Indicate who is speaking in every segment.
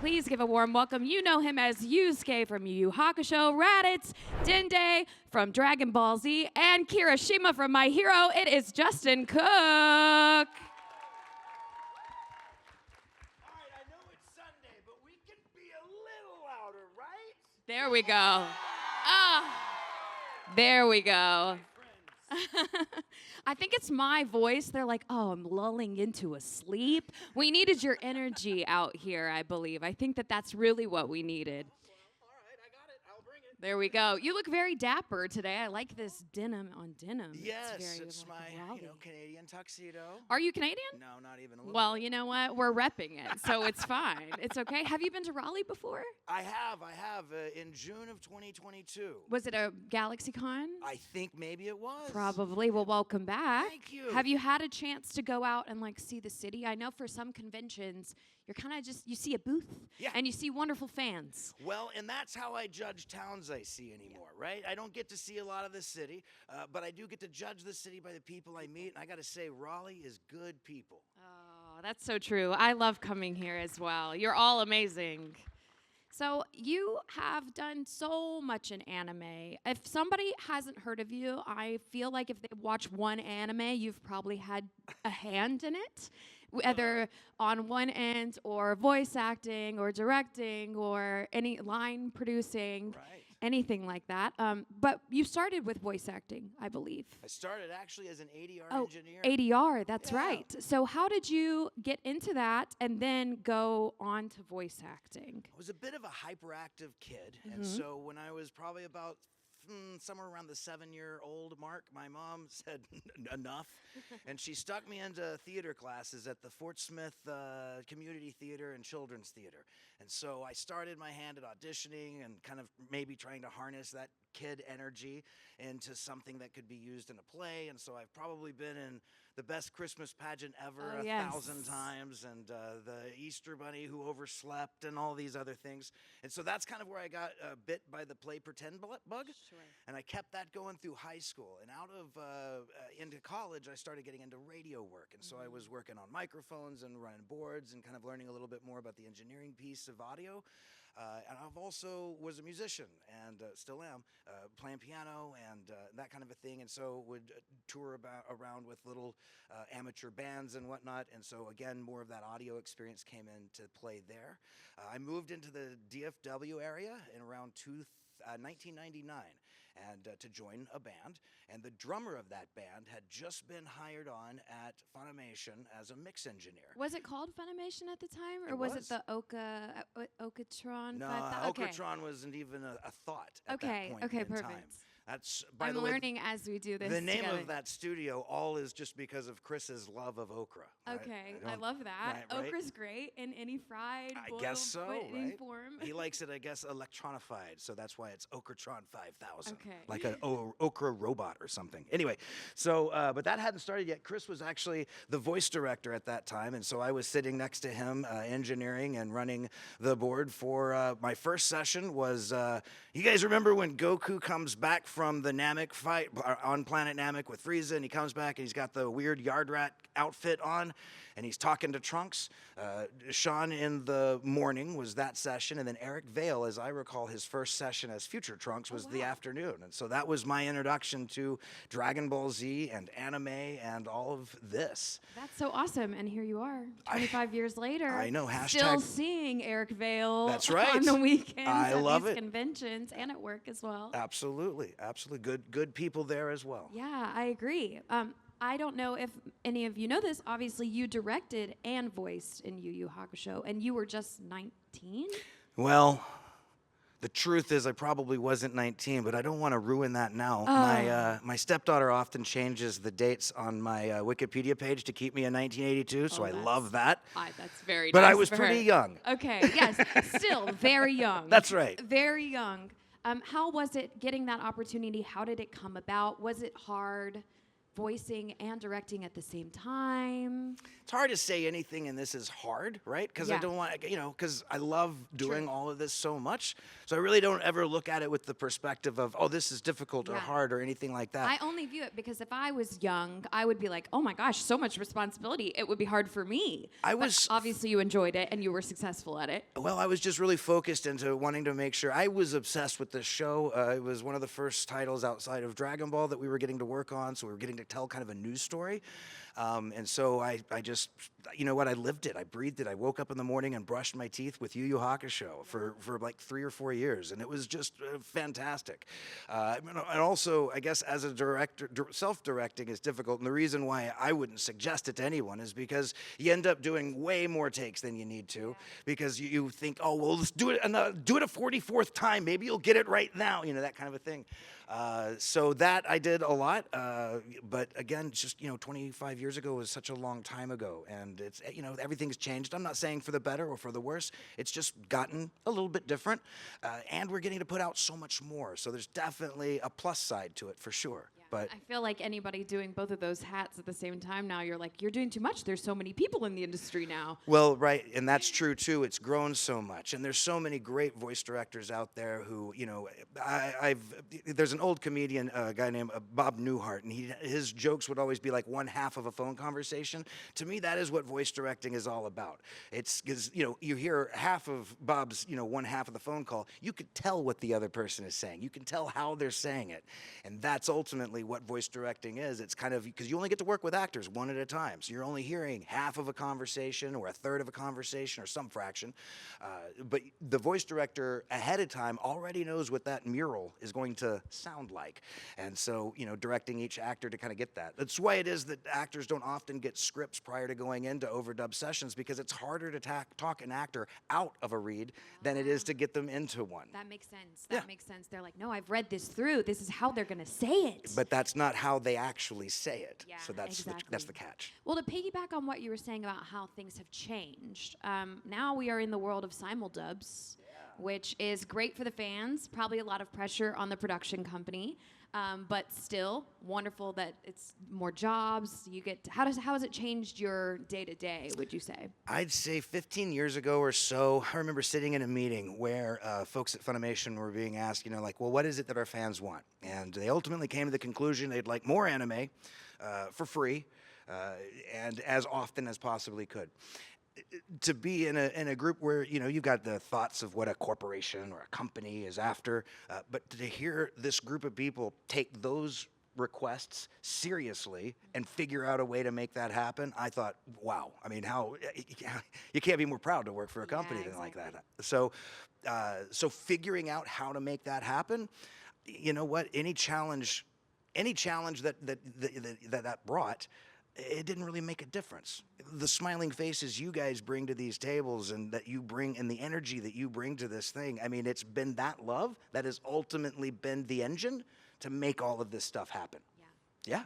Speaker 1: Please give a warm welcome. You know him as Yusuke from Yu Hakusho, Raditz, Dende from Dragon Ball Z, and Kirishima from My Hero. It is Justin Cook.
Speaker 2: All right, I know it's Sunday, but we can be a little louder, right?
Speaker 1: There we go. There we go. I think it's my voice. They're like, oh, I'm lulling into a sleep. We needed your energy out here, I believe. I think that's really what we needed.
Speaker 2: Well, all right, I got it. I'll bring it.
Speaker 1: There we go. You look very dapper today. I like this denim on denim.
Speaker 2: Yes, it's
Speaker 1: like
Speaker 2: my
Speaker 1: Raleigh.
Speaker 2: Canadian tuxedo.
Speaker 1: Are you Canadian?
Speaker 2: No, not even a little.
Speaker 1: Well, you know what? We're repping it, so it's fine. It's okay. Have you been to Raleigh before?
Speaker 2: I have. In June of 2022.
Speaker 1: Was it a GalaxyCon?
Speaker 2: I think maybe it was.
Speaker 1: Probably. Well, welcome back.
Speaker 2: Thank you.
Speaker 1: Have you had a chance to go out and see the city? I know for some conventions, you're kind of you see a booth and you see wonderful fans.
Speaker 2: Well, and that's how I judge towns I see anymore, right? I don't get to see a lot of the city, but I do get to judge the city by the people I meet. And I got to say, Raleigh is good people.
Speaker 1: Oh, that's so true. I love coming here as well. You're all amazing. So you have done so much in anime. If somebody hasn't heard of you, I feel like if they watch one anime, you've probably had a hand in it, whether on one end or voice acting or directing or any line producing.
Speaker 2: Right.
Speaker 1: Anything like that. But you started with voice acting, I believe.
Speaker 2: I started actually as an ADR engineer.
Speaker 1: ADR, that's right. So how did you get into that and then go on to voice acting?
Speaker 2: I was a bit of a hyperactive kid, and so when I was probably about somewhere around the 7-year-old mark, my mom said enough, and she stuck me into theater classes at the Fort Smith Community Theater and Children's Theater. And so I started my hand at auditioning and kind of maybe trying to harness that kid energy into something that could be used in a play. And so I've probably been in the best Christmas pageant ever 1,000 times, and the Easter Bunny who overslept and all these other things. And so that's kind of where I got bit by the play pretend bug.
Speaker 1: Sure.
Speaker 2: And I kept that going through high school. And out of into college, I started getting into radio work. And so I was working on microphones and running boards and kind of learning a little bit more about the engineering piece of audio. And I've also was a musician and still am, playing piano and that kind of a thing. And so would tour around with little amateur bands and whatnot. And so again, more of that audio experience came into play there. I moved into the DFW area in around 1999 and to join a band. And the drummer of that band had just been hired on at FUNimation as a mix engineer.
Speaker 1: Was it called FUNimation at the time, or
Speaker 2: It
Speaker 1: was
Speaker 2: was.
Speaker 1: it the Okatron?
Speaker 2: No,
Speaker 1: 5000? Okay.
Speaker 2: Okatron wasn't even a thought at that point in
Speaker 1: perfect.
Speaker 2: time. That's, by
Speaker 1: I'm
Speaker 2: the way,
Speaker 1: learning as we do this.
Speaker 2: the name
Speaker 1: together.
Speaker 2: of that studio all is just because of Chris's love of okra. Right?
Speaker 1: Okay, I love that.
Speaker 2: Right?
Speaker 1: Okra's great in any fried,
Speaker 2: I
Speaker 1: boiled,
Speaker 2: guess so,
Speaker 1: any
Speaker 2: right?
Speaker 1: form.
Speaker 2: He likes it, I guess, electronified, so that's why it's Okratron 5000.
Speaker 1: Okay.
Speaker 2: Like an okra robot or something. Anyway, so, but that hadn't started yet. Chris was actually the voice director at that time, and so I was sitting next to him, engineering and running the board for my first session was, you guys remember when Goku comes back from the Namek fight on planet Namek with Frieza, and he comes back and he's got the weird yard rat outfit on, and he's talking to Trunks. Sean in the morning was that session, and then Eric Vale, as I recall, his first session as Future Trunks was the afternoon. And so that was my introduction to Dragon Ball Z and anime and all of this.
Speaker 1: That's so awesome, and here you are, 25 years later.
Speaker 2: I know,
Speaker 1: Still seeing Eric Vale
Speaker 2: That's right.
Speaker 1: on the weekends
Speaker 2: I
Speaker 1: at
Speaker 2: love
Speaker 1: these
Speaker 2: it.
Speaker 1: conventions and at work as well.
Speaker 2: Absolutely, absolutely. Good people there as well.
Speaker 1: Yeah, I agree. I don't know if any of you know this. Obviously, you directed and voiced in Yu Hakusho, and you were just 19?
Speaker 2: Well, the truth is I probably wasn't 19, but I don't want to ruin that now. My stepdaughter often changes the dates on my Wikipedia page to keep me in 1982, so I love that.
Speaker 1: That's very
Speaker 2: But
Speaker 1: nice
Speaker 2: I was
Speaker 1: for
Speaker 2: pretty
Speaker 1: her.
Speaker 2: young.
Speaker 1: Okay, yes, still very young.
Speaker 2: That's right.
Speaker 1: Very young. How was it getting that opportunity? How did it come about? Was it hard? voicing and directing at the same time?
Speaker 2: It's hard to say anything in this is hard, right? Because I
Speaker 1: Yeah.
Speaker 2: don't want, because I love doing all of this so much. So I really don't ever look at it with the perspective of, oh, this is difficult or
Speaker 1: Yeah.
Speaker 2: hard or anything like that.
Speaker 1: I only view it because if I was young, I would be like, oh my gosh, so much responsibility. It would be hard for me. But obviously you enjoyed it and you were successful at it.
Speaker 2: Well, I was just really focused into wanting to make sure. I was obsessed with this show. It was one of the first titles outside of Dragon Ball that we were getting to work on, so we were getting to tell kind of a news story. And so I just, you know what, I lived it. I breathed it. I woke up in the morning and brushed my teeth with Yu Hakusho for like 3 or 4 years, and it was just fantastic. And also, I guess as a director, self-directing is difficult, and the reason why I wouldn't suggest it to anyone is because you end up doing way more takes than you need to, because you think, oh, well, let's do it a 44th time. Maybe you'll get it right now, that kind of a thing. So that I did a lot, but again, just 25 years ago was such a long time ago, and it's everything's changed. I'm not saying for the better or for the worse. It's just gotten a little bit different, and we're getting to put out so much more. So there's definitely a plus side to it for sure. But
Speaker 1: I feel like anybody doing both of those hats at the same time now, you're like, you're doing too much. There's so many people in the industry now.
Speaker 2: Well, right, and that's true too. It's grown so much, and there's so many great voice directors out there who, there's an old comedian, a guy named Bob Newhart, and his jokes would always be like one half of a phone conversation. To me, that is what voice directing is all about. It's because, you hear half of Bob's, one half of the phone call, you could tell what the other person is saying. You can tell how they're saying it, and that's ultimately what voice directing is. It's kind of, because you only get to work with actors one at a time, so you're only hearing half of a conversation or a third of a conversation or some fraction, but the voice director ahead of time already knows what that mural is going to sound like, and so directing each actor to kind of get that. That's why it is that actors don't often get scripts prior to going into overdub sessions, because it's harder to talk an actor out of a read than it is to get them into one.
Speaker 1: That makes sense. That makes sense. They're like, no, I've read this through. This is how they're going to say it.
Speaker 2: But that's not how they actually say it.
Speaker 1: Yeah,
Speaker 2: so that's
Speaker 1: exactly.
Speaker 2: the catch.
Speaker 1: Well, to piggyback on what you were saying about how things have changed, now we are in the world of simuldubs, which is great for the fans, probably a lot of pressure on the production company, but still wonderful that it's more jobs. You get how has it changed your day-to-day, would you say?
Speaker 2: I'd say 15 years ago or so, I remember sitting in a meeting where folks at FUNimation were being asked, well, what is it that our fans want? And they ultimately came to the conclusion they'd like more anime for free and as often as possibly could. To be in a group where you've got the thoughts of what a corporation or a company is after, but to hear this group of people take those requests seriously and figure out a way to make that happen, I thought, wow. I mean, how you can't be more proud to work for a company than like that. So figuring out how to make that happen, any challenge that brought, it didn't really make a difference. The smiling faces you guys bring to these tables and that you bring and the energy that you bring to this thing, I mean, it's been that love that has ultimately been the engine to make all of this stuff happen. Yeah.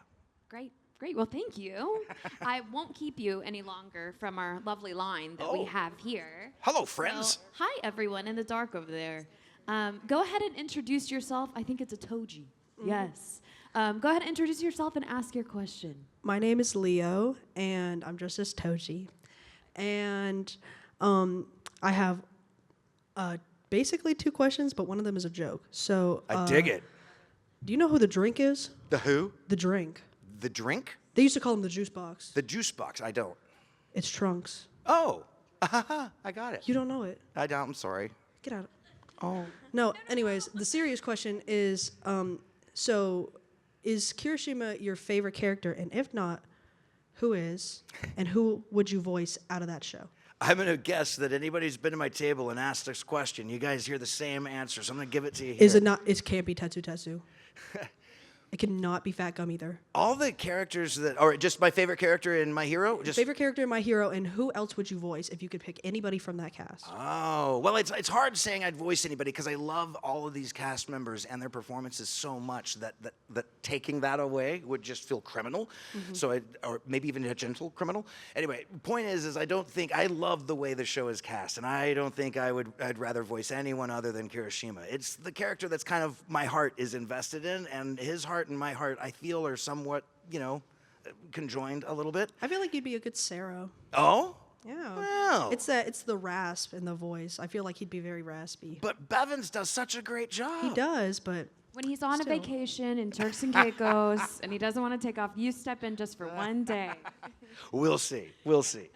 Speaker 1: Great. Well, thank you. I won't keep you any longer from our lovely line that we have here.
Speaker 2: Hello, friends.
Speaker 1: So, hi, everyone in the dark over there. Go ahead and introduce yourself. I think it's a Toji. Yes. Go ahead and introduce yourself and ask your question.
Speaker 3: My name is Leo, and I'm dressed as Toji. And I have basically 2 questions, but one of them is a joke. So
Speaker 2: I dig it.
Speaker 3: Do you know who the drink is?
Speaker 2: The who?
Speaker 3: The drink.
Speaker 2: The drink?
Speaker 3: They used to call him the juice box.
Speaker 2: The juice box. I don't.
Speaker 3: It's Trunks.
Speaker 2: Oh. I got it.
Speaker 3: You don't know it.
Speaker 2: I don't. I'm sorry.
Speaker 3: Get out.
Speaker 2: Oh.
Speaker 3: No, anyways, the serious question is, so is Kirishima your favorite character? And if not, who is? And who would you voice out of that show?
Speaker 2: I'm going to guess that anybody who's been to my table and asked this question, you guys hear the same answer, so I'm going to give it to you here.
Speaker 3: Is it not? It can't be Tetsu Tetsu. It cannot be Fat Gum either.
Speaker 2: All the characters that, or just my favorite character in My Hero? Just
Speaker 3: favorite character in My Hero, and who else would you voice if you could pick anybody from that cast?
Speaker 2: Oh, well, it's hard saying I'd voice anybody because I love all of these cast members and their performances so much that taking that away would just feel criminal. Mm-hmm. So, or maybe even a gentle criminal. Anyway, point is I don't think, I love the way the show is cast, and I don't think I'd rather voice anyone other than Kirishima. It's the character that's kind of my heart is invested in, and his heart and my heart, I feel, are somewhat conjoined a little bit.
Speaker 3: I feel like you'd be a good Sarah.
Speaker 2: Oh?
Speaker 3: Yeah.
Speaker 2: Well.
Speaker 3: It's the rasp in the voice. I feel like he'd be very raspy.
Speaker 2: But Bevins does such a great job.
Speaker 3: He does, but
Speaker 1: When he's on
Speaker 3: Still.
Speaker 1: a vacation in Turks and Caicos and he doesn't want to take off, you step in just for one day.
Speaker 2: We'll see. We'll see.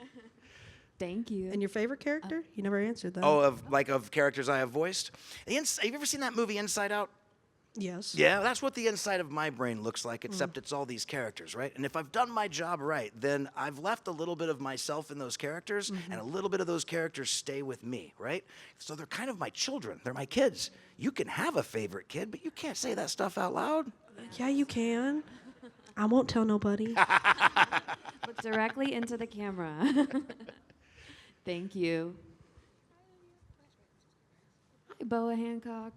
Speaker 1: Thank you.
Speaker 3: and your favorite character? You never answered that.
Speaker 2: Oh, of characters I have voiced? Have you ever seen that movie Inside Out?
Speaker 3: Yes.
Speaker 2: Yeah, that's what the inside of my brain looks like, except it's all these characters, right? And if I've done my job right, then I've left a little bit of myself in those characters, and a little bit of those characters stay with me, right? So they're kind of my children. They're my kids. You can have a favorite kid, but you can't say that stuff out loud.
Speaker 3: Yeah, you can. I won't tell nobody.
Speaker 1: Look directly into the camera. Thank you. Hi, Boa Hancock.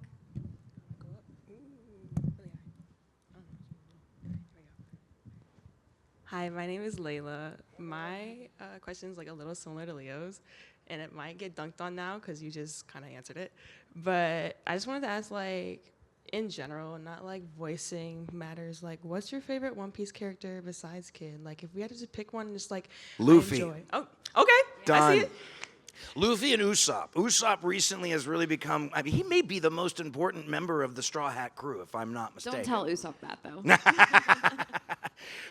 Speaker 4: Hi, my name is Layla. My question is like a little similar to Leo's, and it might get dunked on now because you just kind of answered it. But I just wanted to ask, like, in general, not like voicing matters. Like, what's your favorite One Piece character besides Kid? Like, if we had to just pick one, just like
Speaker 2: Luffy.
Speaker 4: I enjoy. Oh, okay. I
Speaker 2: Done.
Speaker 4: see it.
Speaker 2: Luffy and Usopp. Usopp recently has really become, I mean, he may be the most important member of the Straw Hat crew, if I'm not mistaken.
Speaker 1: Don't tell Usopp that, though.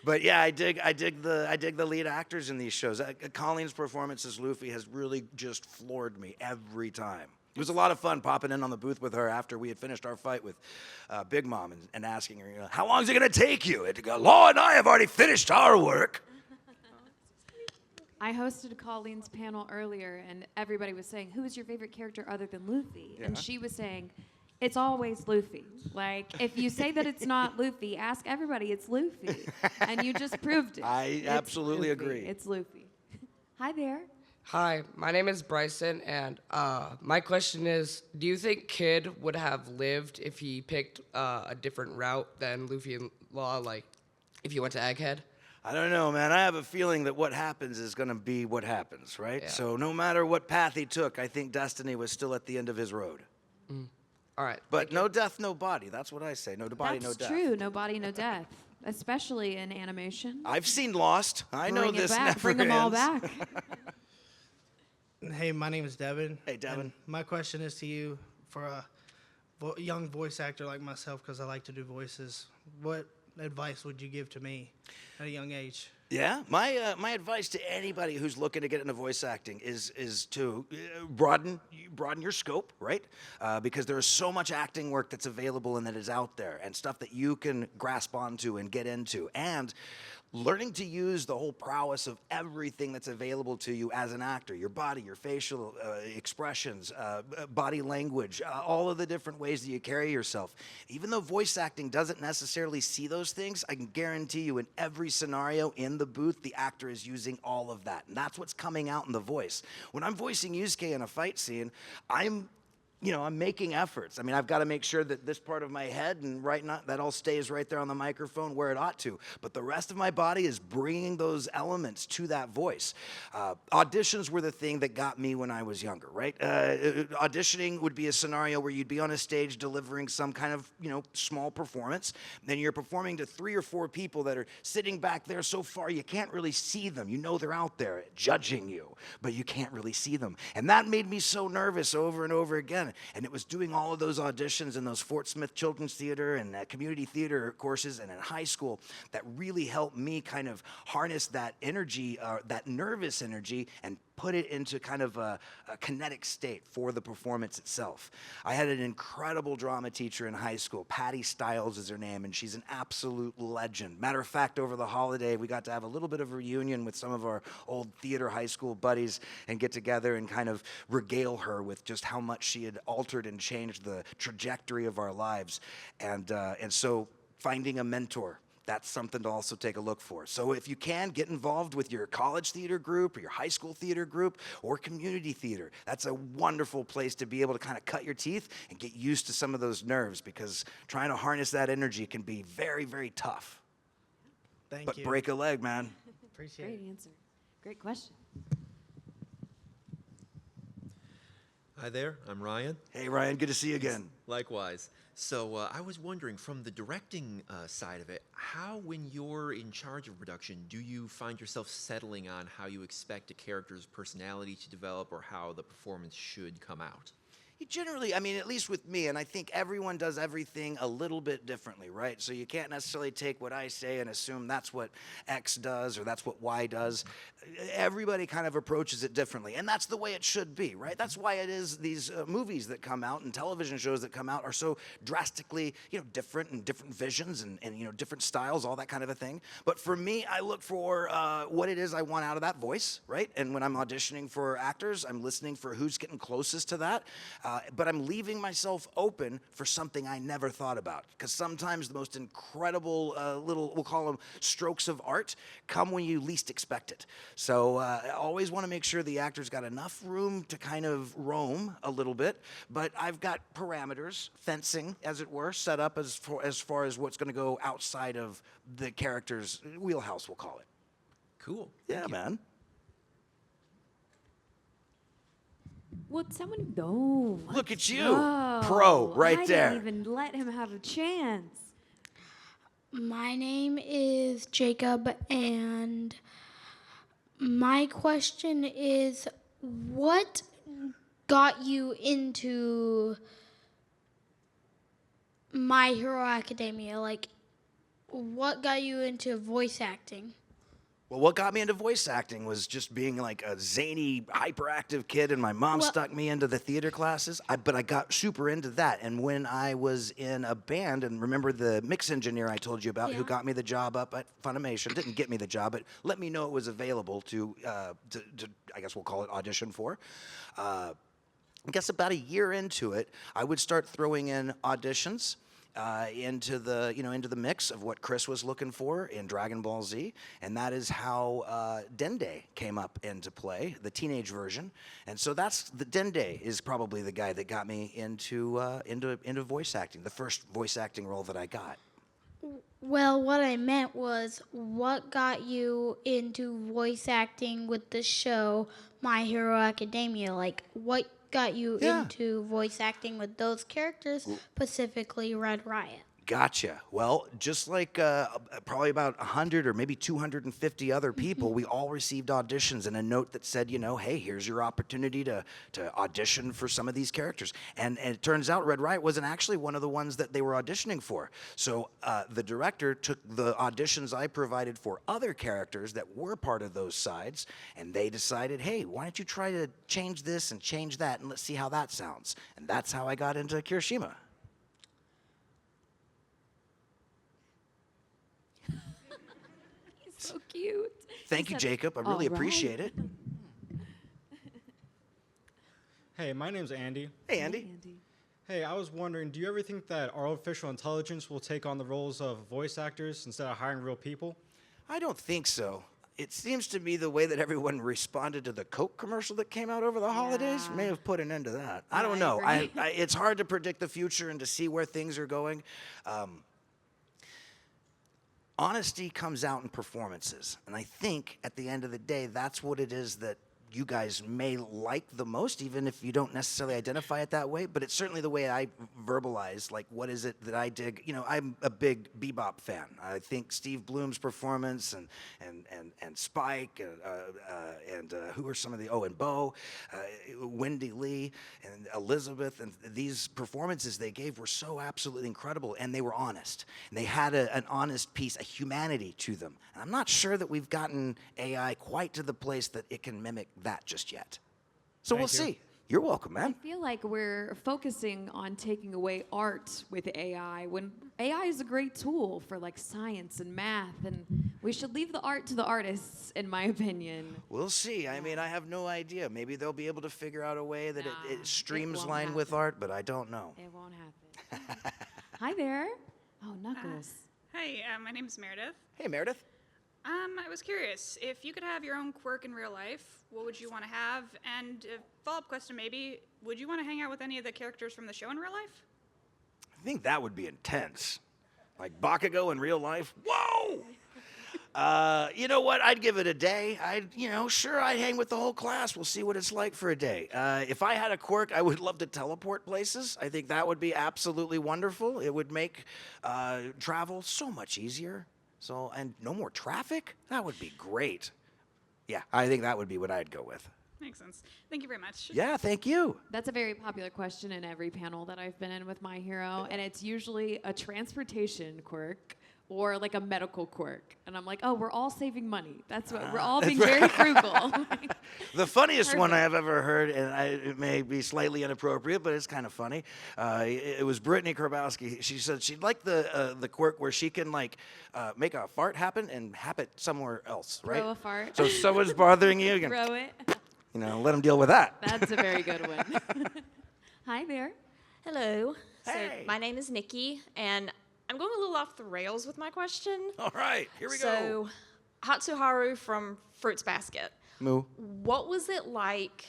Speaker 2: But yeah, I dig the lead actors in these shows. Colleen's performance as Luffy has really just floored me every time. It was a lot of fun popping in on the booth with her after we had finished our fight with Big Mom and asking her, how long is it going to take you? And to go, Law and I have already finished our work.
Speaker 1: I hosted Colleen's panel earlier, and everybody was saying, who is your favorite character other than Luffy? And she was saying, it's always Luffy. Like, if you say that it's not Luffy, ask everybody, it's Luffy. And you just proved it.
Speaker 2: I absolutely agree.
Speaker 1: It's Luffy. Hi there.
Speaker 5: Hi, my name is Bryson, and my question is, do you think Kid would have lived if he picked a different route than Luffy and Law, like if he went to Egghead?
Speaker 2: I don't know, man. I have a feeling that what happens is going to be what happens, right?
Speaker 5: Yeah.
Speaker 2: So no matter what path he took, I think destiny was still at the end of his road.
Speaker 5: All right.
Speaker 2: But no death, no body. That's what I say. No body, no
Speaker 1: That's
Speaker 2: death.
Speaker 1: true. No body, no death. Especially in animation.
Speaker 2: I've seen Lost. I know
Speaker 1: Bring it
Speaker 2: this
Speaker 1: back.
Speaker 2: never
Speaker 1: Bring them all
Speaker 2: ends.
Speaker 1: back.
Speaker 6: Hey, my name is Devin.
Speaker 2: Hey, Devin.
Speaker 6: And my question is to you, for a young voice actor like myself, because I like to do voices. What advice would you give to me at a young age?
Speaker 2: Yeah, my advice to anybody who's looking to get into voice acting is to broaden your scope, right? Because there is so much acting work that's available and that is out there, and stuff that you can grasp onto and get into, and learning to use the whole prowess of everything that's available to you as an actor, your body, your facial expressions, body language, all of the different ways that you carry yourself. Even though voice acting doesn't necessarily see those things, I can guarantee you in every scenario in the booth, the actor is using all of that. And that's what's coming out in the voice. When I'm voicing Yusuke in a fight scene, I'm making efforts. I mean, I've got to make sure that this part of my head and that all stays right there on the microphone where it ought to. But the rest of my body is bringing those elements to that voice. Auditions were the thing that got me when I was younger, right? Auditioning would be a scenario where you'd be on a stage delivering some kind of, small performance. Then you're performing to 3 or 4 people that are sitting back there so far you can't really see them. You know they're out there judging you, but you can't really see them. And that made me so nervous over and over again. And it was doing all of those auditions in those Fort Smith Children's Theater and community theater courses and in high school that really helped me kind of harness that energy, that nervous energy, and put it into kind of a kinetic state for the performance itself. I had an incredible drama teacher in high school. Patty Stiles is her name, and she's an absolute legend. Matter of fact, over the holiday, we got to have a little bit of a reunion with some of our old theater high school buddies and get together and kind of regale her with just how much she had altered and changed the trajectory of our lives. And so finding a mentor, that's something to also take a look for. So if you can, get involved with your college theater group or your high school theater group or community theater. That's a wonderful place to be able to kind of cut your teeth and get used to some of those nerves, because trying to harness that energy can be very, very tough.
Speaker 6: Thank you.
Speaker 2: But break a leg, man.
Speaker 6: Appreciate
Speaker 1: Great
Speaker 6: it.
Speaker 1: answer. Great question.
Speaker 7: Hi there, I'm Ryan.
Speaker 2: Hey, Ryan, good to see you again.
Speaker 7: Likewise. So I was wondering, from the directing side of it, how, when you're in charge of production, do you find yourself settling on how you expect a character's personality to develop or how the performance should come out?
Speaker 2: Generally, I mean, at least with me, and I think everyone does everything a little bit differently, right? So you can't necessarily take what I say and assume that's what X does or that's what Y does. Everybody kind of approaches it differently, and that's the way it should be, right? That's why it is these movies that come out and television shows that come out are so drastically, different and different visions and different styles, all that kind of a thing. But for me, I look for what it is I want out of that voice, right? And when I'm auditioning for actors, I'm listening for who's getting closest to that. But I'm leaving myself open for something I never thought about. Because sometimes the most incredible little, we'll call them strokes of art, come when you least expect it. So I always want to make sure the actor's got enough room to kind of roam a little bit. But I've got parameters, fencing, as it were, set up as far as what's going to go outside of the character's wheelhouse, we'll call it.
Speaker 7: Cool.
Speaker 2: Yeah,
Speaker 7: Thank you.
Speaker 2: man.
Speaker 1: Would someone go?
Speaker 2: Look at you.
Speaker 1: Whoa.
Speaker 2: Pro, right
Speaker 1: I
Speaker 2: there.
Speaker 1: didn't even let him have a chance.
Speaker 8: My name is Jacob, and my question is, what got you into My Hero Academia? Like, what got you into voice acting?
Speaker 2: Well, what got me into voice acting was just being like a zany, hyperactive kid, and my mom stuck me into the theater classes. But I got super into that. And when I was in a band, and remember the mix engineer I told you about who
Speaker 8: Yeah.
Speaker 2: got me the job up at FUNimation, didn't get me the job, but let me know it was available to I guess we'll call it audition for. I guess about a year into it, I would start throwing in auditions. Into the mix of what Chris was looking for in Dragon Ball Z, and that is how Dende came up into play, the teenage version, and so that's the Dende is probably the guy that got me into voice acting, the first voice acting role that I got.
Speaker 8: Well, what I meant was, what got you into voice acting with the show My Hero Academia? Like, what got you
Speaker 2: Yeah.
Speaker 8: into voice acting with those characters, specifically Red Riot?
Speaker 2: Gotcha. Well, just like probably about 100 or maybe 250 other people, we all received auditions and a note that said, hey, here's your opportunity to audition for some of these characters. And it turns out Red Riot wasn't actually one of the ones that they were auditioning for. So the director took the auditions I provided for other characters that were part of those sides, and they decided, hey, why don't you try to change this and change that, and let's see how that sounds. And that's how I got into Kirishima.
Speaker 1: So cute.
Speaker 2: Thank you, Jacob. I really appreciate it.
Speaker 9: Hey, my name's Andy.
Speaker 2: Hey, Andy.
Speaker 9: Hey, I was wondering, do you ever think that artificial intelligence will take on the roles of voice actors instead of hiring real people?
Speaker 2: I don't think so. It seems to me the way that everyone responded to the Coke commercial that came out over the holidays may have put an end to that. I don't know. It's hard to predict the future and to see where things are going. Honesty comes out in performances. And I think at the end of the day, that's what it is that you guys may like the most, even if you don't necessarily identify it that way. But it's certainly the way I verbalize, like, what is it that I dig? I'm a big Bebop fan. I think Steve Bloom's performance and Spike and who are some of the, and Bo, Wendy Lee and Elizabeth, and these performances they gave were so absolutely incredible, and they were honest. And they had an honest piece, a humanity to them. And I'm not sure that we've gotten AI quite to the place that it can mimic that just yet. So we'll see. You're welcome,
Speaker 1: I
Speaker 2: man.
Speaker 1: feel like we're focusing on taking away art with AI when AI is a great tool for like science and math, and we should leave the art to the artists, in my opinion.
Speaker 2: We'll see. I mean, I have no idea. Maybe they'll be able to figure out a way that
Speaker 1: Nah,
Speaker 2: it
Speaker 1: it
Speaker 2: streamlines
Speaker 1: won't
Speaker 2: with
Speaker 1: happen.
Speaker 2: art, but I don't know.
Speaker 1: It won't happen. Hi there. Oh, Knuckles.
Speaker 10: Hi, my name is Meredith.
Speaker 2: Hey, Meredith.
Speaker 10: I was curious, if you could have your own quirk in real life, what would you want to have? And a follow-up question maybe, would you want to hang out with any of the characters from the show in real life?
Speaker 2: I think that would be intense. Like Bakugo in real life? Whoa! You know what? I'd give it a day. Sure, I'd hang with the whole class. We'll see what it's like for a day. If I had a quirk, I would love to teleport places. I think that would be absolutely wonderful. It would make travel so much easier. And no more traffic? That would be great. Yeah, I think that would be what I'd go with.
Speaker 10: Makes sense. Thank you very much.
Speaker 2: Yeah, thank you.
Speaker 1: That's a very popular question in every panel that I've been in with My Hero, and it's usually a transportation quirk or like a medical quirk. And I'm like, oh, we're all saving money. That's what we're all being very frugal.
Speaker 2: The funniest one I
Speaker 1: Perfect.
Speaker 2: have ever heard, and it may be slightly inappropriate, but it's kind of funny. It was Brittany Krabowski. She said she'd like the quirk where she can make a fart happen and hap it somewhere else, right?
Speaker 1: Throw a fart.
Speaker 2: So if someone's bothering you, you can,
Speaker 1: Throw it.
Speaker 2: let them deal with that.
Speaker 1: That's a very good one. Hi there.
Speaker 11: Hello.
Speaker 2: Hey.
Speaker 11: So my name is Nikki, and I'm going a little off the rails with my question.
Speaker 2: All right, here we go.
Speaker 11: So, Hatsuharu from Fruits Basket.
Speaker 2: Moo.
Speaker 11: What was it like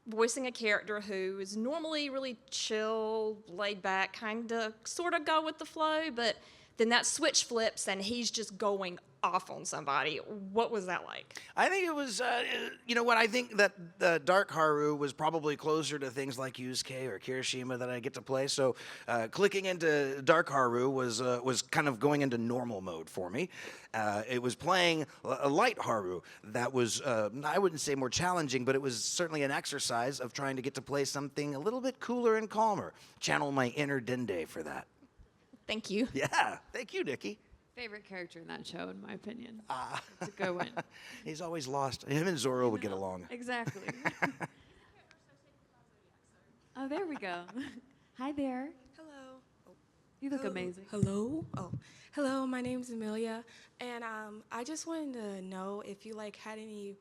Speaker 11: voicing a character who is normally really chill, laid back, kind of, sort of go with the flow, but then that switch flips and he's just going off on somebody? What was that like?
Speaker 2: I think it was, I think that Dark Haru was probably closer to things like Yusuke or Kirishima that I get to play. So clicking into Dark Haru was kind of going into normal mode for me. It was playing a light Haru that was, I wouldn't say more challenging, but it was certainly an exercise of trying to get to play something a little bit cooler and calmer. Channel my inner Dende for that.
Speaker 11: Thank you.
Speaker 2: Yeah, thank you, Nikki.
Speaker 1: Favorite character in that show, in my opinion. It's a good one.
Speaker 2: He's always lost. Him and Zoro would get along.
Speaker 1: Exactly. Oh, there we go. Hi there.
Speaker 12: Hello.
Speaker 1: You look amazing.
Speaker 12: Hello. Oh, hello. My name's Amelia, and I just wanted to know if you had any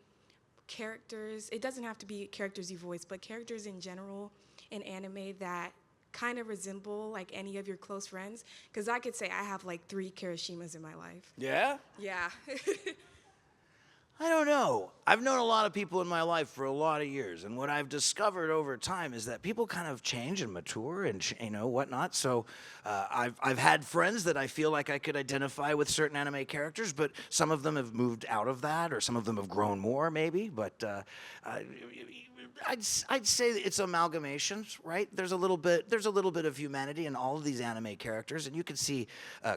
Speaker 12: characters. It doesn't have to be characters you voice, but characters in general in anime that kind of resemble any of your close friends. Because I could say I have 3 Kirishimas in my life.
Speaker 2: Yeah?
Speaker 12: Yeah.
Speaker 2: I don't know. I've known a lot of people in my life for a lot of years, and what I've discovered over time is that people kind of change and mature and whatnot. So I've had friends that I feel like I could identify with certain anime characters, but some of them have moved out of that, or some of them have grown more, maybe. But I'd say it's amalgamations, right? There's a little bit of humanity in all of these anime characters, and you can see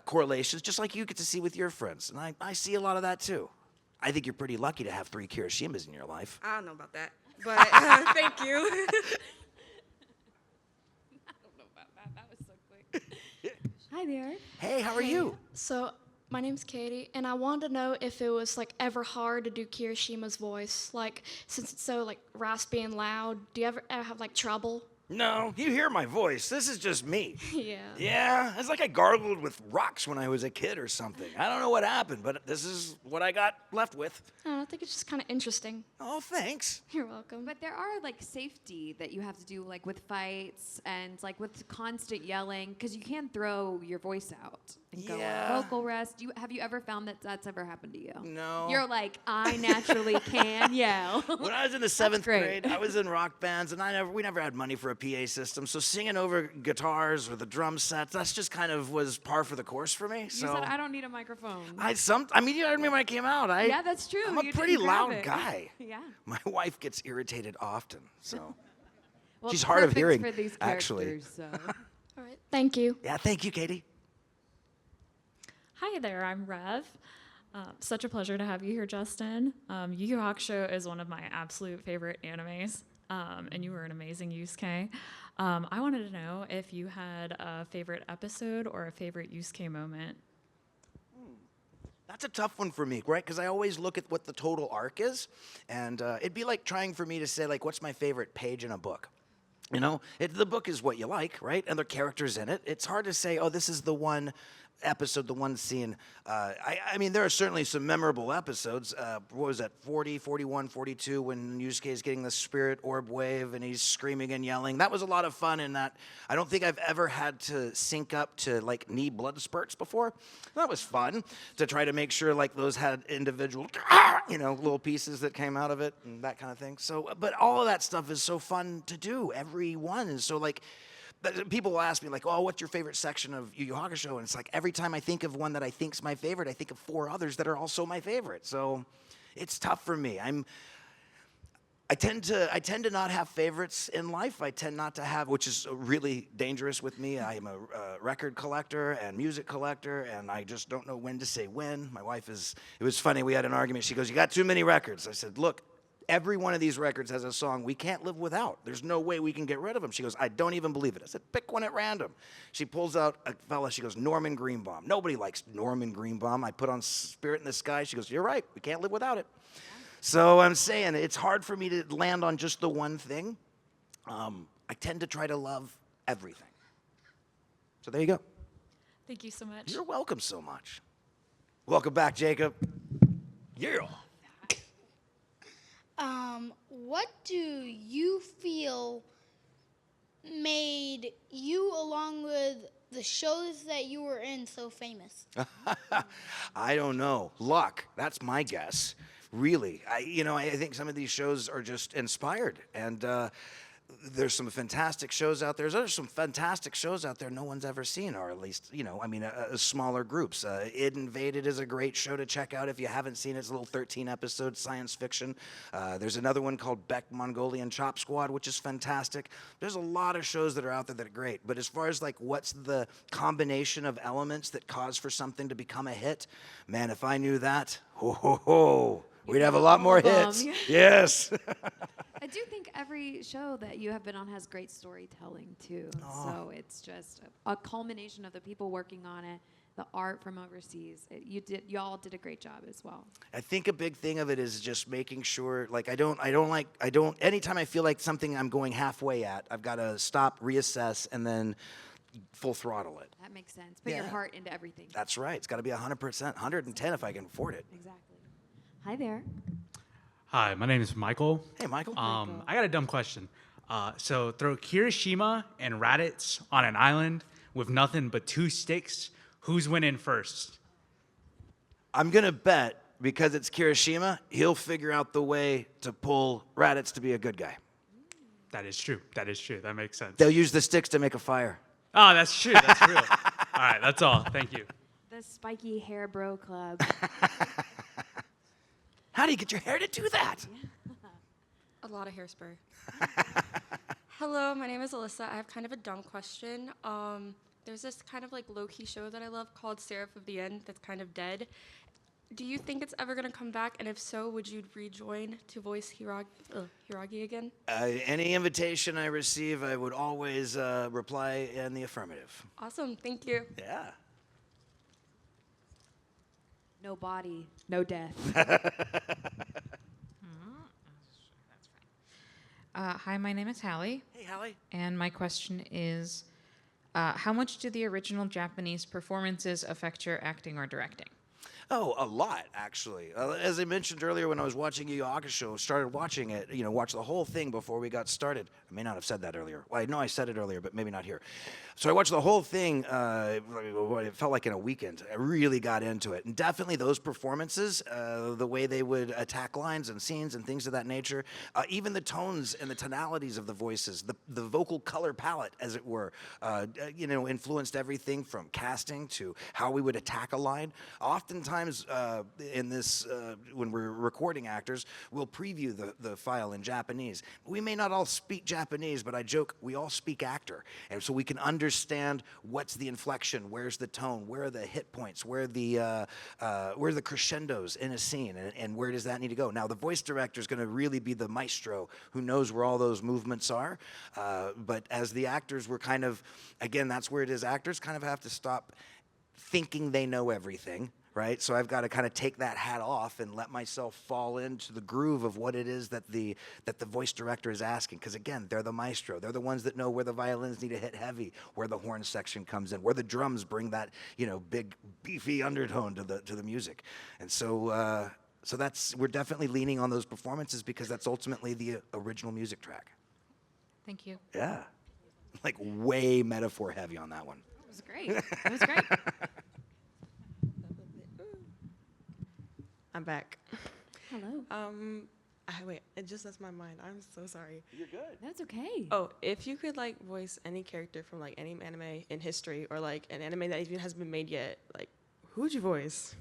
Speaker 2: correlations, just like you get to see with your friends, and I see a lot of that too. I think you're pretty lucky to have 3 Kirishimas in your life.
Speaker 12: I don't know about that, but thank you.
Speaker 1: I don't know about that. That was so quick. Hi there.
Speaker 2: Hey, how are you?
Speaker 13: So, my name's Katie, and I wanted to know if it was ever hard to do Kirishima's voice. Since it's so raspy and loud, do you ever have trouble?
Speaker 2: No, you hear my voice. This is just me.
Speaker 13: Yeah.
Speaker 2: Yeah, it's like I gargled with rocks when I was a kid or something. I don't know what happened, but this is what I got left with.
Speaker 13: I think it's just kind of interesting.
Speaker 2: Oh, thanks.
Speaker 13: You're welcome.
Speaker 1: But there are safety that you have to do with fights and with constant yelling, because you can throw your voice out and go on vocal rest. Have you ever found that that's ever happened to you?
Speaker 2: No.
Speaker 1: You're I naturally can yell.
Speaker 2: When I was in the 7th grade, I was in rock bands, and we never had money for a PA system, so singing over guitars or the drum sets, that's just kind of was par for the course for me.
Speaker 1: You
Speaker 2: So
Speaker 1: said I don't need a microphone.
Speaker 2: you heard me when I came out.
Speaker 1: Yeah, that's true.
Speaker 2: I'm a
Speaker 1: You
Speaker 2: pretty
Speaker 1: didn't grab
Speaker 2: loud
Speaker 1: it.
Speaker 2: guy.
Speaker 1: Yeah.
Speaker 2: My wife gets irritated often, so
Speaker 1: Well,
Speaker 2: she's
Speaker 1: it's
Speaker 2: hard of
Speaker 1: perfect
Speaker 2: hearing,
Speaker 1: for these
Speaker 2: actually.
Speaker 1: characters, so.
Speaker 13: All right. Thank you.
Speaker 2: Yeah, thank you, Katie.
Speaker 14: Hi there, I'm Rev. Such a pleasure to have you here, Justin. Yu Hakusho is one of my absolute favorite animes, and you were an amazing Yusuke. I wanted to know if you had a favorite episode or a favorite Yusuke moment.
Speaker 2: That's a tough one for me, right? Because I always look at what the total arc is, and it'd be like trying for me to say, what's my favorite page in a book? The book is what you like, right? And the characters in it. It's hard to say, oh, this is the one episode, the one scene. I mean, there are certainly some memorable episodes. What was that, 40, 41, 42, when Yusuke is getting the spirit orb wave and he's screaming and yelling. That was a lot of fun in that. I don't think I've ever had to sync up to knee blood spurts before. That was fun to try to make sure those had individual, little pieces that came out of it and that kind of thing. So, but all of that stuff is so fun to do. Every one is so But people will ask me like, "Oh, what's your favorite section of Yu Hakusho?" And it's like every time I think of one that I think's my favorite, I think of 4 others that are also my favorite. So it's tough for me. I tend to not have favorites in life. I tend not to have, which is really dangerous with me. I am a record collector and music collector, and I just don't know when to say when. My wife it was funny, we had an argument. She goes, "You got too many records." I said, "Look, every one of these records has a song we can't live without. There's no way we can get rid of them." She goes, "I don't even believe it." I said, "Pick one at random." She pulls out a fella, she goes, "Norman Greenbaum." Nobody likes Norman Greenbaum. I put on Spirit in the Sky. She goes, "You're right, we can't live without it." So I'm saying it's hard for me to land on just the one thing. I tend to try to love everything. So there you go.
Speaker 14: Thank you so much.
Speaker 2: You're welcome so much. Welcome back, Jacob. Yeah.
Speaker 8: What do you feel made you, along with the shows that you were in, so famous?
Speaker 2: I don't know. Luck. That's my guess. Really. I think some of these shows are just inspired. And there's some fantastic shows out there. There's some fantastic shows out there no one's ever seen, or at least, smaller groups. Id Invaded is a great show to check out if you haven't seen it. It's a little 13-episode science fiction. There's another one called Beck Mongolian Chop Squad, which is fantastic. There's a lot of shows that are out there that are great. But as far as, what's the combination of elements that cause for something to become a hit, man, if I knew that, we'd have a lot more hits. Yes.
Speaker 1: I do think every show that you have been on has great storytelling too. So it's just a culmination of the people working on it, the art from overseas. You all did a great job as well.
Speaker 2: I think a big thing of it is just making sure, anytime I feel like something I'm going halfway at, I've got to stop, reassess, and then full throttle it.
Speaker 1: That makes sense. Put your heart into everything.
Speaker 2: That's right. It's got to be 100%, 110 if I can afford it.
Speaker 1: Exactly. Hi there.
Speaker 15: Hi, my name is Michael.
Speaker 2: Hey, Michael.
Speaker 15: I got a dumb question. So throw Kirishima and Raditz on an island with nothing but 2 sticks. Who's winning first?
Speaker 2: I'm going to bet, because it's Kirishima, he'll figure out the way to pull Raditz to be a good guy.
Speaker 15: That is true. That is true. That makes sense.
Speaker 2: They'll use the sticks to make a fire.
Speaker 15: Oh, that's true. That's real. All right, that's all. Thank you.
Speaker 1: The Spiky Hair Bro Club.
Speaker 2: How do you get your hair to do that?
Speaker 12: A lot of hairspray. Hello, my name is Alyssa. I have kind of a dumb question. There's this kind of low-key show that I love called Seraph of the End that's kind of dead. Do you think it's ever going to come back? And if so, would you rejoin to voice Hiragi again?
Speaker 2: Any invitation I receive, I would always reply in the affirmative.
Speaker 12: Awesome. Thank you.
Speaker 2: Yeah.
Speaker 1: No body, no death.
Speaker 16: Hi, my name is Hallie.
Speaker 2: Hey, Hallie.
Speaker 16: And my question is, how much do the original Japanese performances affect your acting or directing?
Speaker 2: Oh, a lot, actually. As I mentioned earlier, when I was watching Yu Hakusho, started watching it, watched the whole thing before we got started. I may not have said that earlier. Well, I know I said it earlier, but maybe not here. So I watched the whole thing, it felt like in a weekend. I really got into it. And definitely those performances, the way they would attack lines and scenes and things of that nature, even the tones and the tonalities of the voices, the vocal color palette, as it were, influenced everything from casting to how we would attack a line. Oftentimes, in this, when we're recording actors, we'll preview the file in Japanese. We may not all speak Japanese, but I joke, we all speak actor. And so we can understand what's the inflection, where's the tone, where are the hit points, where are the crescendos in a scene, and where does that need to go. Now, the voice director is going to really be the maestro who knows where all those movements are. But as the actors, we're kind of, again, that's where it is. Actors kind of have to stop thinking they know everything. Right? So I've got to kind of take that hat off and let myself fall into the groove of what it is that the voice director is asking. Because again, they're the maestro. They're the ones that know where the violins need to hit heavy, where the horn section comes in, where the drums bring that big beefy undertone to the music. And so we're definitely leaning on those performances because that's ultimately the original music track.
Speaker 16: Thank you.
Speaker 2: Yeah, way metaphor heavy on that one.
Speaker 1: It was great. It was great.
Speaker 4: I'm back.
Speaker 1: Hello.
Speaker 4: Wait, it just left my mind. I'm so sorry.
Speaker 2: You're good.
Speaker 1: That's okay.
Speaker 4: Oh, if you could like voice any character from like any anime in history, or like an anime that even hasn't been made yet, like who would you voice?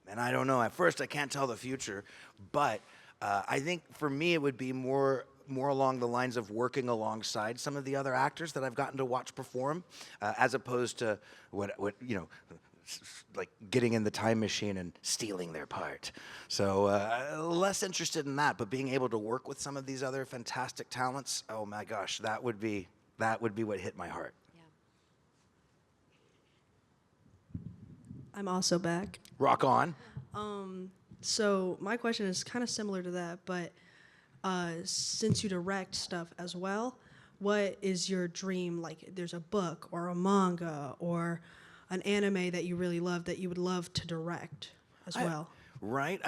Speaker 2: And I don't know. At first, I can't tell the future, but I think for me, it would be more along the lines of working alongside some of the other actors that I've gotten to watch perform, as opposed to what like getting in the time machine and stealing their part. So less interested in that, but being able to work with some of these other fantastic talents, oh my gosh, that would be what hit my heart.
Speaker 3: I'm also back.
Speaker 2: Rock on.
Speaker 3: So my question is kind of similar to that, but since you direct stuff as well, what is your dream? Like, there's a book or a manga or an anime that you really love that you would love to direct as well.
Speaker 2: Right?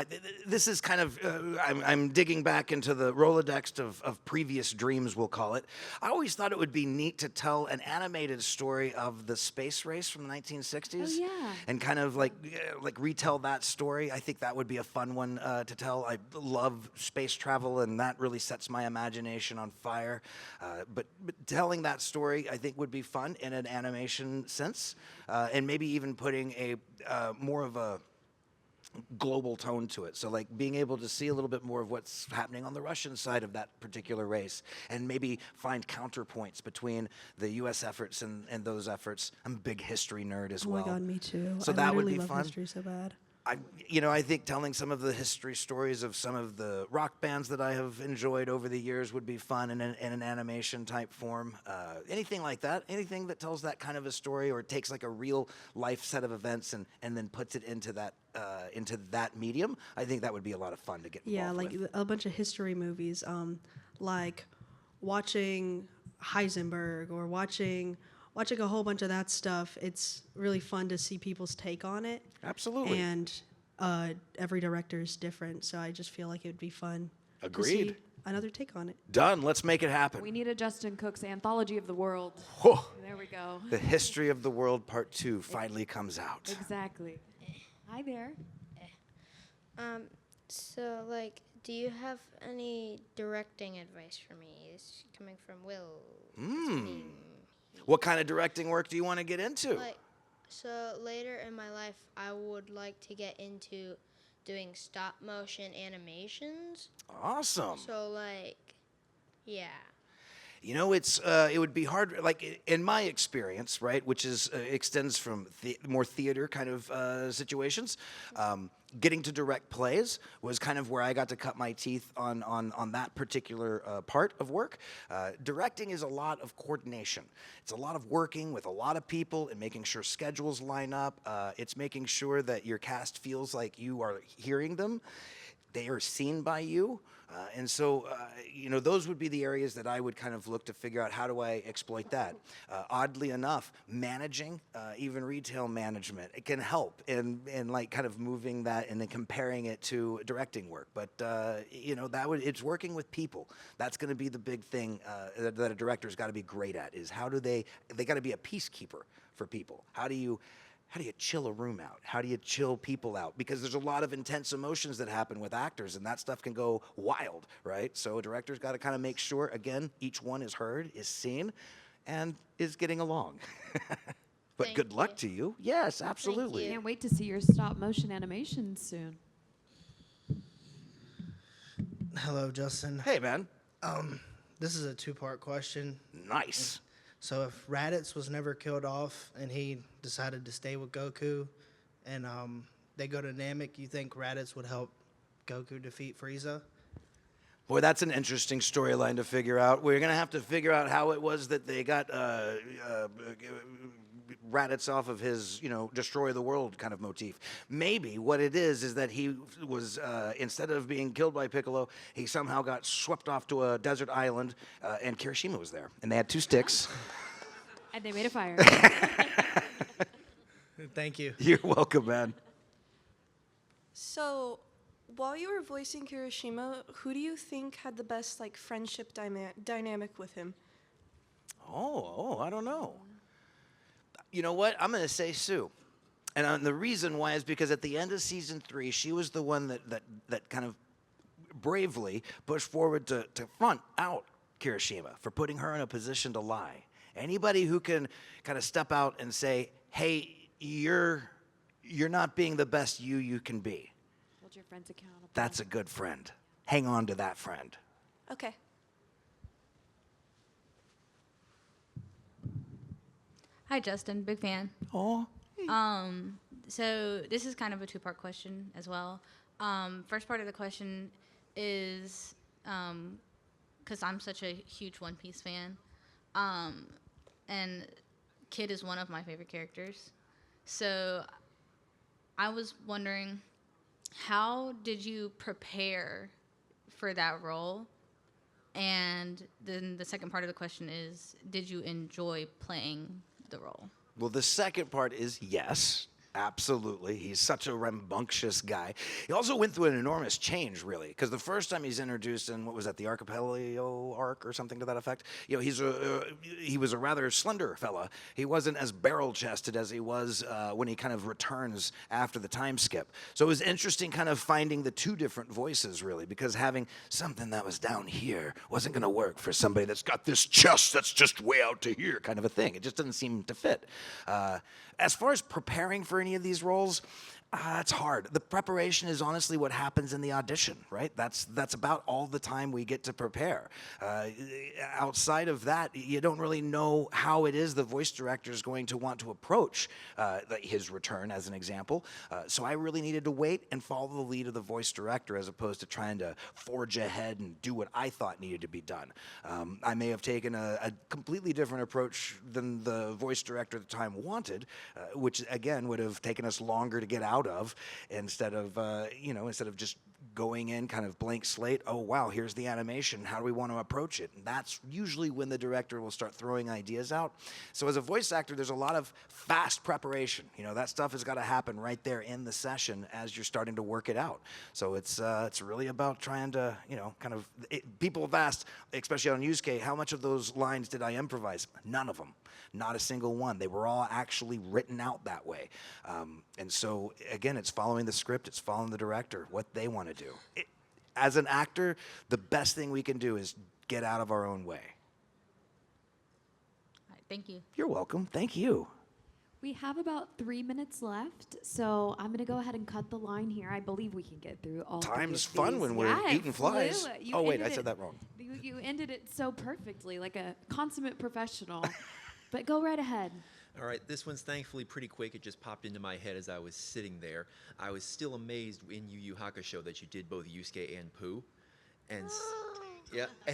Speaker 2: This is kind of, I'm digging back into the Rolodex of previous dreams, we'll call it. I always thought it would be neat to tell an animated story of the space race from the 1960s.
Speaker 1: Oh, yeah.
Speaker 2: And kind of like retell that story. I think that would be a fun one to tell. I love space travel, and that really sets my imagination on fire. But telling that story, I think, would be fun in an animation sense. And maybe even putting a more of a global tone to it. So like being able to see a little bit more of what's happening on the Russian side of that particular race, and maybe find counterpoints between the U.S. efforts and those efforts. I'm a big history nerd as well.
Speaker 3: Oh my God, me too.
Speaker 2: So
Speaker 3: I
Speaker 2: that would
Speaker 3: literally
Speaker 2: be
Speaker 3: love
Speaker 2: fun.
Speaker 3: history so bad.
Speaker 2: I think telling some of the history stories of some of the rock bands that I have enjoyed over the years would be fun in an animation type form. Anything like that, anything that tells that kind of a story, or takes like a real life set of events and then puts it into that medium, I think that would be a lot of fun to get involved
Speaker 3: Yeah, like
Speaker 2: with.
Speaker 3: a bunch of history movies, like watching Heisenberg or watching a whole bunch of that stuff. It's really fun to see people's take on it.
Speaker 2: Absolutely.
Speaker 3: And every director is different, so I just feel like it would be fun to
Speaker 2: Agreed.
Speaker 3: see another take on it.
Speaker 2: Done. Let's make it happen.
Speaker 1: We need a Justin Cook's Anthology of the World. There we go.
Speaker 2: The History of the World Part 2 finally comes out.
Speaker 1: Exactly. Hi there.
Speaker 17: So, like, do you have any directing advice for me? This is coming from Will.
Speaker 2: What kind of directing work do you want to get into?
Speaker 17: Like, so later in my life, I would like to get into doing stop motion animations.
Speaker 2: Awesome.
Speaker 17: So, like, yeah.
Speaker 2: You know, it would be hard, like in my experience, right, which is extends from more theater kind of situations. Getting to direct plays was kind of where I got to cut my teeth on that particular part of work. Directing is a lot of coordination. It's a lot of working with a lot of people and making sure schedules line up. It's making sure that your cast feels like you are hearing them. They are seen by you. And so, those would be the areas that I would kind of look to figure out, how do I exploit that? Oddly enough, managing, even retail management, it can help in like kind of moving that and then comparing it to directing work. But, it's working with people. That's going to be the big thing that a director's got to be great at, is how do they got to be a peacekeeper for people. How do you chill a room out? How do you chill people out? Because there's a lot of intense emotions that happen with actors, and that stuff can go wild, right? So a director's got to kind of make sure, again, each one is heard, is seen, and is getting along. But good luck to you. Yes, absolutely.
Speaker 1: Can't wait to see your stop motion animations soon.
Speaker 6: Hello, Justin.
Speaker 2: Hey, man.
Speaker 6: This is a two-part question.
Speaker 2: Nice.
Speaker 6: So if Raditz was never killed off and he decided to stay with Goku, and they go to Namek, you think Raditz would help Goku defeat Frieza?
Speaker 2: Boy, that's an interesting storyline to figure out. We're going to have to figure out how it was that they got Raditz off of his, destroy the world kind of motif. Maybe what it is that he was, instead of being killed by Piccolo, he somehow got swept off to a desert island, and Kirishima was there. And they had 2 sticks.
Speaker 1: And they made a fire.
Speaker 6: Thank you.
Speaker 2: You're welcome, man.
Speaker 18: So, while you were voicing Kirishima, who do you think had the best friendship dynamic with him?
Speaker 2: Oh, I don't know. You know what? I'm going to say Sue. And the reason why is because at the end of season 3, she was the one that kind of bravely pushed forward to front out Kirishima for putting her in a position to lie. Anybody who can kind of step out and say, hey, you're not being the best you can be.
Speaker 1: Hold your friends accountable.
Speaker 2: That's a good friend. Hang on to that friend.
Speaker 18: Okay.
Speaker 19: Hi, Justin. Big fan.
Speaker 2: Oh.
Speaker 19: So this is kind of a two-part question as well. First part of the question is because I'm such a huge One Piece fan, and Kid is one of my favorite characters. So I was wondering, how did you prepare for that role? And then the second part of the question is, did you enjoy playing the role?
Speaker 2: Well, the second part is yes. Absolutely. He's such a rambunctious guy. He also went through an enormous change, really, because the first time he's introduced in, what was that, the Archipelago arc or something to that effect? You know, he was a rather slender fella. He wasn't as barrel-chested as he was when he kind of returns after the time skip. So it was interesting kind of finding the two different voices, really, because having something that was down here wasn't going to work for somebody that's got this chest that's just way out to here kind of a thing. It just didn't seem to fit. As far as preparing for any of these roles, it's hard. The preparation is honestly what happens in the audition, right? That's about all the time we get to prepare. Outside of that, you don't really know how it is the voice director is going to want to approach his return, as an example. So I really needed to wait and follow the lead of the voice director as opposed to trying to forge ahead and do what I thought needed to be done. I may have taken a completely different approach than the voice director at the time wanted, which again would have taken us longer to get out of instead of just going in kind of blank slate. Oh wow, here's the animation, how do we want to approach it? And that's usually when the director will start throwing ideas out. So as a voice actor, there's a lot of fast preparation. You know, that stuff has got to happen right there in the session as you're starting to work it out. So it's really about trying to, people have asked, especially on Yusuke, how much of those lines did I improvise? None of them. Not a single one. They were all actually written out that way. And so, again, it's following the script, it's following the director, what they want to do. As an actor, the best thing we can do is get out of our own way.
Speaker 19: All right, thank you.
Speaker 2: You're welcome. Thank you.
Speaker 1: We have about 3 minutes left, so I'm going to go ahead and cut the line here. I believe we can get through all
Speaker 2: Time's
Speaker 1: three of
Speaker 2: fun
Speaker 1: these.
Speaker 2: when we're
Speaker 1: Yeah,
Speaker 2: eating flies.
Speaker 1: flew. You
Speaker 2: Oh, wait, I
Speaker 1: ended
Speaker 2: said
Speaker 1: it-
Speaker 2: that wrong.
Speaker 1: You ended it so perfectly, like a consummate professional. But go right ahead.
Speaker 7: All right, this one's thankfully pretty quick. It just popped into my head as I was sitting there. I was still amazed in Yu Hakusho that you did both Yusuke and Pooh. And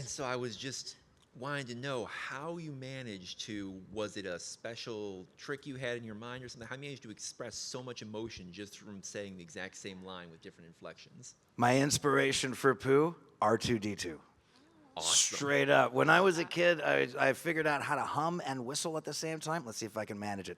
Speaker 7: so I was just wanting to know how you managed to, was it a special trick you had in your mind or something? How you managed to express so much emotion just from saying the exact same line with different inflections?
Speaker 2: My inspiration for Pooh, R2-D2.
Speaker 7: Awesome.
Speaker 2: Straight up. When I was a kid, I figured out how to hum and whistle at the same time. Let's see if I can manage it.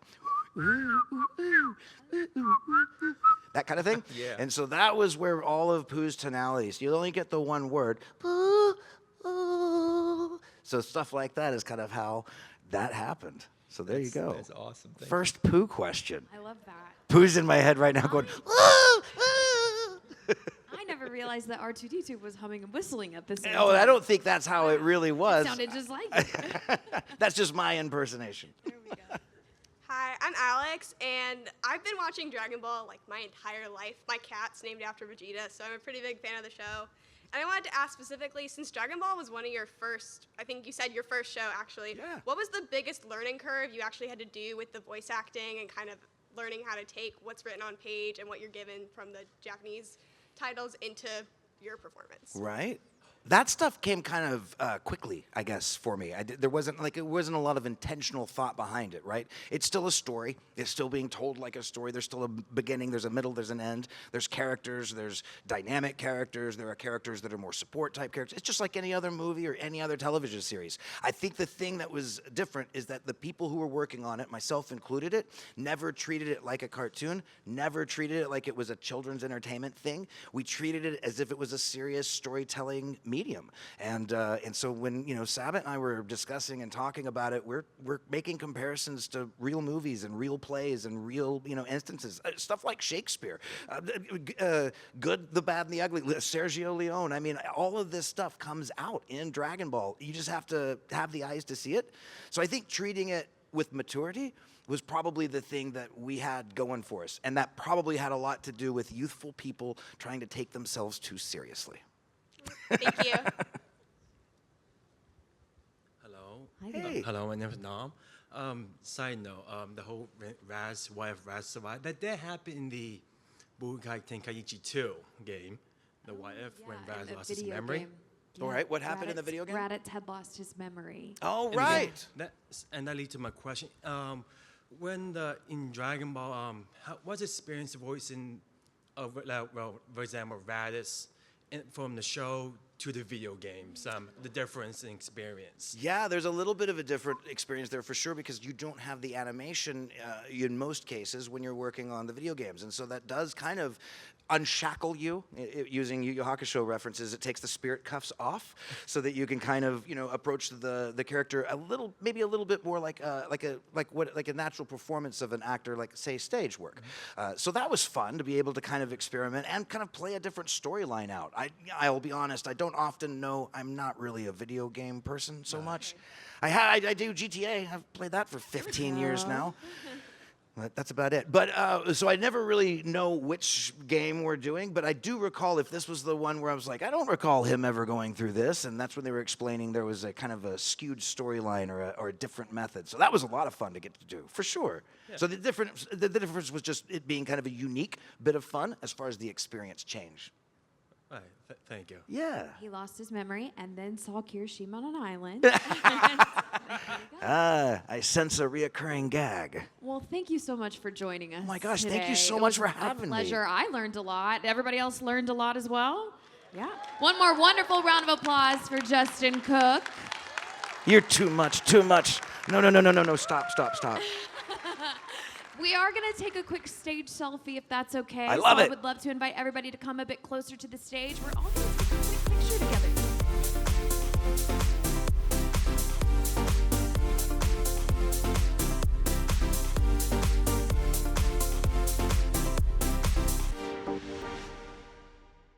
Speaker 2: That kind of thing.
Speaker 7: Yeah.
Speaker 2: And so that was where all of Pooh's tonalities, you only get the one word. Pooh, Pooh. So stuff like that is kind of how that happened. So there you go.
Speaker 7: That's awesome. Thank
Speaker 2: First Pooh question.
Speaker 1: I love that.
Speaker 2: Pooh's in my head right now going,
Speaker 1: I never realized that R2-D2 was humming and whistling at the same
Speaker 2: oh,
Speaker 1: time.
Speaker 2: I don't think that's how it really was.
Speaker 1: It sounded just like it.
Speaker 2: That's just my impersonation.
Speaker 20: Hi, I'm Alex, and I've been watching Dragon Ball like my entire life. My cat's named after Vegeta, so I'm a pretty big fan of the show. And I wanted to ask specifically, since Dragon Ball was one of your first, I think you said your first show actually, what was the biggest learning curve you actually had to do with the voice acting and kind of learning how to take what's written on page and what you're given from the Japanese titles into your performance?
Speaker 2: Right. That stuff came kind of quickly, I guess, for me. There wasn't a lot of intentional thought behind it, right? It's still a story. It's still being told like a story. There's still a beginning, there's a middle, there's an end. There's characters, there's dynamic characters. There are characters that are more support type characters. It's just like any other movie or any other television series. I think the thing that was different is that the people who were working on it, myself included, never treated it like a cartoon, never treated it like it was a children's entertainment thing. We treated it as if it was a serious storytelling medium. And so when Savannah and I were discussing and talking about it, we're making comparisons to real movies and real plays and real instances, stuff like Shakespeare, Good, the Bad, and the Ugly, Sergio Leone. I mean, all of this stuff comes out in Dragon Ball. You just have to have the eyes to see it. So I think treating it with maturity was probably the thing that we had going for us. And that probably had a lot to do with youthful people trying to take themselves too seriously.
Speaker 10: Thank you.
Speaker 21: Hello.
Speaker 2: Hey.
Speaker 21: Hello, my name is Nam. Side note, the whole Raz, wife Raz survived. That did happen in the Budokai Tenkaichi 2 game. The what if when Raz lost his memory.
Speaker 1: Game.
Speaker 2: All right, what happened in the video game?
Speaker 1: Raditz had lost his memory.
Speaker 2: Oh, right.
Speaker 21: And that leads to my question. In Dragon Ball, what's the experience voicing, for example, Raditz from the show to the video games, the difference in experience?
Speaker 2: Yeah, there's a little bit of a different experience there for sure, because you don't have the animation in most cases when you're working on the video games. And so that does kind of unshackle you, using Yu Hakusho references. It takes the spirit cuffs off so that you can kind of approach the character maybe a little bit more like a natural performance of an actor, like say stage work. So that was fun to be able to kind of experiment and kind of play a different storyline out. I'll be honest, I don't often know. I'm not really a video game person so much. I do GTA. I've played that for 15 years now. That's about it. But so I never really know which game we're doing, but I do recall if this was the one where I was like, I don't recall him ever going through this, and that's when they were explaining there was a kind of a skewed storyline or a different method. So that was a lot of fun to get to do, for sure. Yeah. So the difference was just it being kind of a unique bit of fun as far as the experience change.
Speaker 21: Right. Thank you.
Speaker 2: Yeah.
Speaker 1: He lost his memory and then saw Kirishima on an island.
Speaker 2: I sense a reoccurring gag.
Speaker 1: Well, thank you so much for joining us.
Speaker 2: Oh my gosh,
Speaker 1: today.
Speaker 2: thank you so
Speaker 1: It
Speaker 2: much
Speaker 1: was
Speaker 2: for having me.
Speaker 1: a pleasure. I learned a lot. Everybody else learned a lot as well? Yeah. One more wonderful round of applause for Justin Cook.
Speaker 2: You're too much. No, stop.
Speaker 1: We are going to take a quick stage selfie if that's okay.
Speaker 2: I love it.
Speaker 1: I would love to invite everybody to come a bit closer to the stage. We're all going to take a quick picture together.